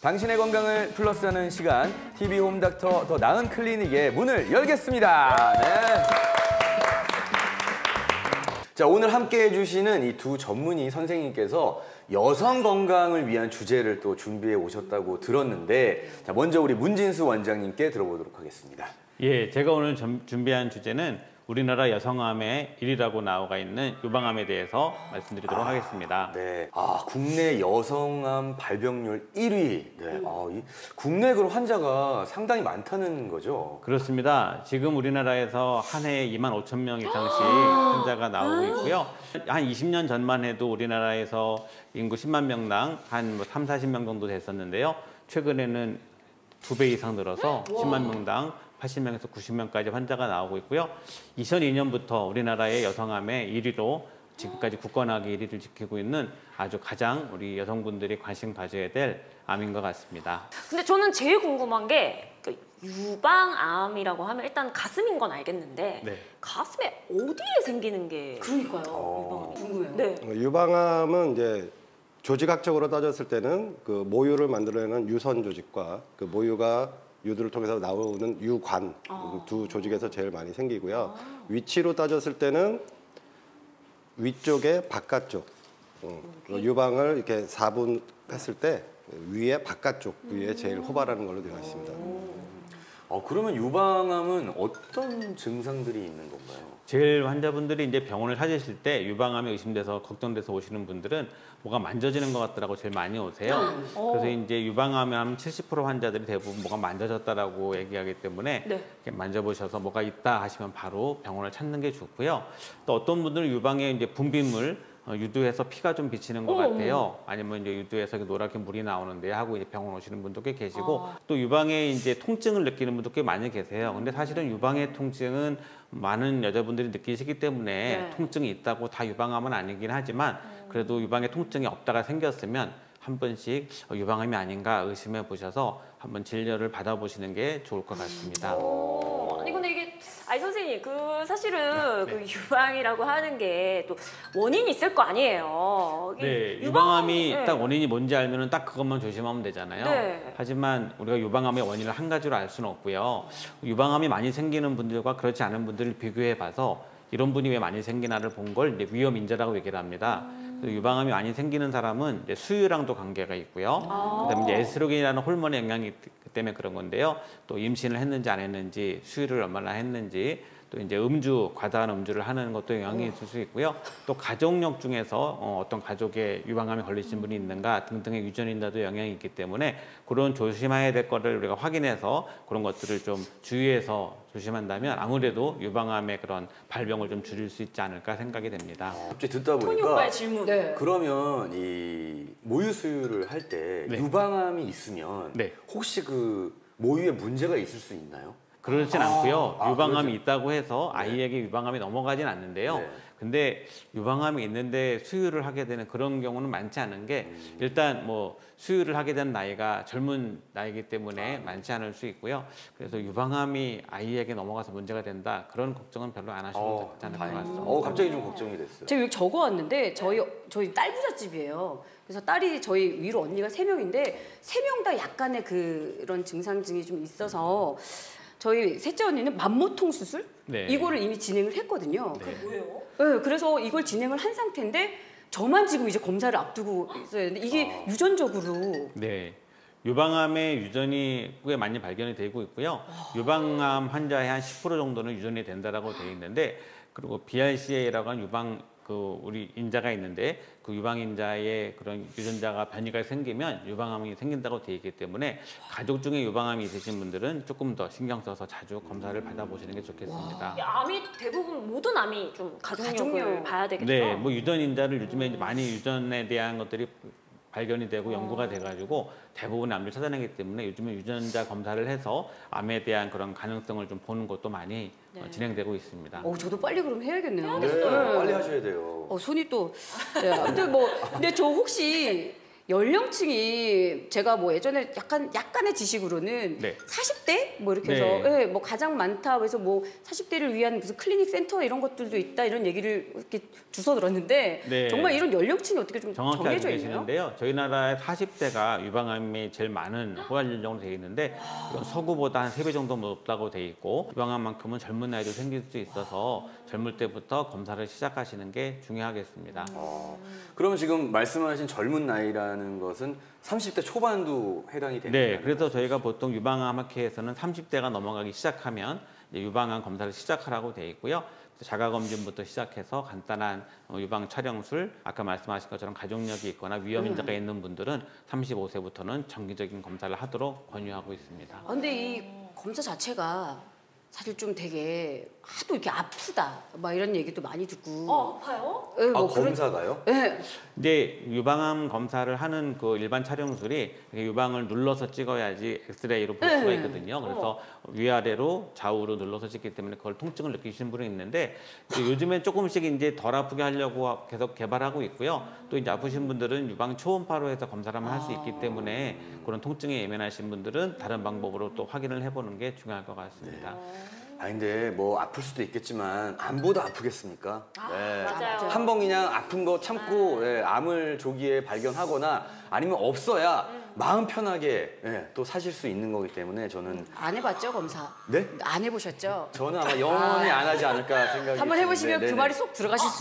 당신의 건강을 플러스하는 시간, TV 홈닥터 더 나은 클리닉의 문을 열겠습니다. 네. 자, 오늘 함께 해주시는 이 두 전문의 선생님께서 여성 건강을 위한 주제를 또 준비해 오셨다고 들었는데, 자, 먼저 우리 문진수 원장님께 들어보도록 하겠습니다. 예, 제가 오늘 준비한 주제는 우리나라 여성암의 1위라고 나와 있는 유방암에 대해서 말씀드리도록 하겠습니다. 네. 국내 여성암 발병률 1위. 네. 이 국내 그런 환자가 상당히 많다는 거죠? 그렇습니다. 지금 우리나라에서 한 해에 25,000명 이상씩 환자가 나오고 있고요. 한 20년 전만 해도 우리나라에서 인구 10만 명당 한 3, 40명 정도 됐었는데요. 최근에는 2배 이상 늘어서 10만 명당 80명에서 90명까지 환자가 나오고 있고요. 2002년부터 우리나라의 여성암의 1위로 지금까지 굳건하게 1위를 지키고 있는 아주 가장 우리 여성분들이 관심 가져야 될 암인 것 같습니다. 근데 저는 제일 궁금한 게 유방암이라고 하면 일단 가슴인 건 알겠는데 네. 가슴에 어디에 생기는 게 그러니까요. 유방암이 궁금해요. 네. 유방암은 이제 조직학적으로 따졌을 때는 그 모유를 만들어내는 유선 조직과 그 모유가 유두를 통해서 나오는 유관 두 조직에서 제일 많이 생기고요. 위치로 따졌을 때는 위쪽에 바깥쪽 유방을 이렇게 4분 했을 때 위에 바깥쪽 부위에 제일 호발하는 걸로 되어 있습니다. 그러면 유방암은 어떤 증상들이 있는 건가요? 제일 환자분들이 이제 병원을 찾으실 때 유방암이 의심돼서 걱정돼서 오시는 분들은 뭐가 만져지는 것 같더라고 제일 많이 오세요. 그래서 이제 유방암에 하면 70% 환자들이 대부분 뭐가 만져졌다라고 얘기하기 때문에 네. 이렇게 만져보셔서 뭐가 있다 하시면 바로 병원을 찾는 게 좋고요. 또 어떤 분들은 유방에 이제 분비물 유두에서 피가 좀 비치는 것 같아요. 아니면 이제 유두에서 노랗게 물이 나오는데 하고 이제 병원 오시는 분도 꽤 계시고 또 유방에 이제 통증을 느끼는 분도 꽤 많이 계세요. 근데 사실은 유방의 통증은 많은 여자분들이 느끼시기 때문에 네. 통증이 있다고 다 유방암은 아니긴 하지만 그래도 유방에 통증이 없다가 생겼으면 한 번씩 유방암이 아닌가 의심해 보셔서 한번 진료를 받아보시는 게 좋을 것 같습니다. 아니 근데 이게 선생님 사실은 그 유방이라고 하는 게 또 원인이 있을 거 아니에요. 네, 유방암이 딱 원인이 뭔지 알면은 딱 그것만 조심하면 되잖아요. 네. 하지만 우리가 유방암의 원인을 한 가지로 알 수는 없고요. 유방암이 많이 생기는 분들과 그렇지 않은 분들을 비교해 봐서 이런 분이 왜 많이 생기나를 본 걸 이제 위험 인자라고 얘기를 합니다. 유방암이 많이 생기는 사람은 이제 수유랑도 관계가 있고요. 그다음에 이제 에스트로겐이라는 호르몬의 영향이 있기 때문에 그런 건데요. 또 임신을 했는지 안 했는지, 수유를 얼마나 했는지, 또 이제 과다한 음주를 하는 것도 영향이 있을 수 있고요. 또 가족력 중에서 어떤 가족에 유방암에 걸리신 분이 있는가 등등의 유전인자도 영향이 있기 때문에 그런 조심해야 될 거를 우리가 확인해서 그런 것들을 좀 주의해서 조심한다면 아무래도 유방암의 그런 발병을 좀 줄일 수 있지 않을까 생각이 됩니다. 갑자기 듣다 토니 보니까 오빠의 질문. 네. 그러면 이 모유 수유를 할 때 네. 유방암이 있으면 네. 혹시 그 모유에 문제가 있을 수 있나요? 그렇진 않고요. 유방암이 그렇죠. 있다고 해서 아이에게 유방암이 넘어가진 않는데요. 네. 근데 유방암이 있는데 수유를 하게 되는 그런 경우는 많지 않은 게 일단 뭐 수유를 하게 된 나이가 젊은 나이기 때문에 많지 않을 수 있고요. 그래서 유방암이 아이에게 넘어가서 문제가 된다 그런 걱정은 별로 안 하셔도 되지 않을 것 같습니다. 갑자기 좀 걱정이 됐어요. 제가 여기 적어왔는데 저희 딸 부잣집이에요. 그래서 딸이 저희 위로 언니가 3명인데 3명 다 약간의 그런 증상증이 좀 있어서 저희 셋째 언니는 만모통 수술 네. 이거를 이미 진행을 했거든요. 네. 뭐예요? 네, 그래서 이걸 진행을 한 상태인데 저만 지금 이제 검사를 앞두고 있어야 되는데 이게 유전적으로 네. 유방암의 유전이 꽤 많이 발견이 되고 있고요. 유방암 환자의 한 10% 정도는 유전이 된다라고 되어 있는데 그리고 BRCA라고 하는 우리 인자가 있는데 그 유방 인자에 그런 유전자가 변이가 생기면 유방암이 생긴다고 되어 있기 때문에 가족 중에 유방암이 있으신 분들은 조금 더 신경 써서 자주 검사를 받아보시는 게 좋겠습니다. 암이 대부분 모든 암이 좀 가족력을 봐야 되겠죠? 네, 뭐 유전 인자를 요즘에 많이 유전에 대한 것들이 발견이 되고 연구가 돼가지고 대부분의 암을 찾아내기 때문에 요즘은 유전자 검사를 해서 암에 대한 그런 가능성을 좀 보는 것도 많이 진행되고 있습니다. 저도 빨리 그럼 해야겠네요. 네, 빨리 하셔야 돼요. 손이 또 아무튼 근데 저 혹시 연령층이 제가 뭐 예전에 약간의 지식으로는 네. 40대 뭐 이렇게 해서 네. 예, 뭐 가장 많다 그래서 뭐 40대를 위한 무슨 클리닉 센터 이런 것들도 있다 이런 얘기를 이렇게 주워 들었는데 네. 정말 이런 연령층이 어떻게 좀 정확히 알고 정해져 있나요? 계시는데요. 저희 나라의 40대가 유방암이 제일 많은 호환 연령으로 되어 있는데 이건 서구보다 한 3배 정도 높다고 되어 있고 유방암만큼은 젊은 나이도 생길 수 있어서 젊을 때부터 검사를 시작하시는 게 중요하겠습니다. 그러면 지금 말씀하신 젊은 나이라는 것은 30대 초반도 해당이 되는 네, 거예요? 그래서 저희가 보통 유방암 학회에서는 30대가 넘어가기 시작하면 이제 유방암 검사를 시작하라고 되어 있고요. 자가검진부터 시작해서 간단한 유방 촬영술, 아까 말씀하신 것처럼 가족력이 있거나 위험 인자가 있는 분들은 35세부터는 정기적인 검사를 하도록 권유하고 있습니다. 아, 근데 이 검사 자체가 사실 좀 되게 하도 이렇게 아프다 막 이런 얘기도 많이 듣고 아파요? 예, 아, 뭐 그런- 검사가요? 예. 이제 유방암 검사를 하는 그 일반 촬영술이 유방을 눌러서 찍어야지 엑스레이로 볼 수가 있거든요. 그래서 위아래로 좌우로 눌러서 찍기 때문에 그걸 통증을 느끼시는 분이 있는데 이제 요즘엔 조금씩 이제 덜 아프게 하려고 계속 개발하고 있고요. 또 이제 아프신 분들은 유방 초음파로 해서 검사를 한번 할 수 있기 때문에 그런 통증에 예민하신 분들은 다른 방법으로 또 확인을 해보는 게 중요할 것 같습니다. 아 근데 뭐 아플 수도 있겠지만 암보다 아프겠습니까? 네. 맞아요. 한 번 그냥 아픈 거 참고 예, 암을 조기에 발견하거나 아니면 없어야 마음 편하게 예, 또 사실 수 있는 거기 때문에 저는 안 해봤죠 검사? 네? 안 해보셨죠? 저는 아마 영원히 안 하지 않을까 생각이 한번 해보시면 드는데, 그 네네. 말이 쏙 들어가실 수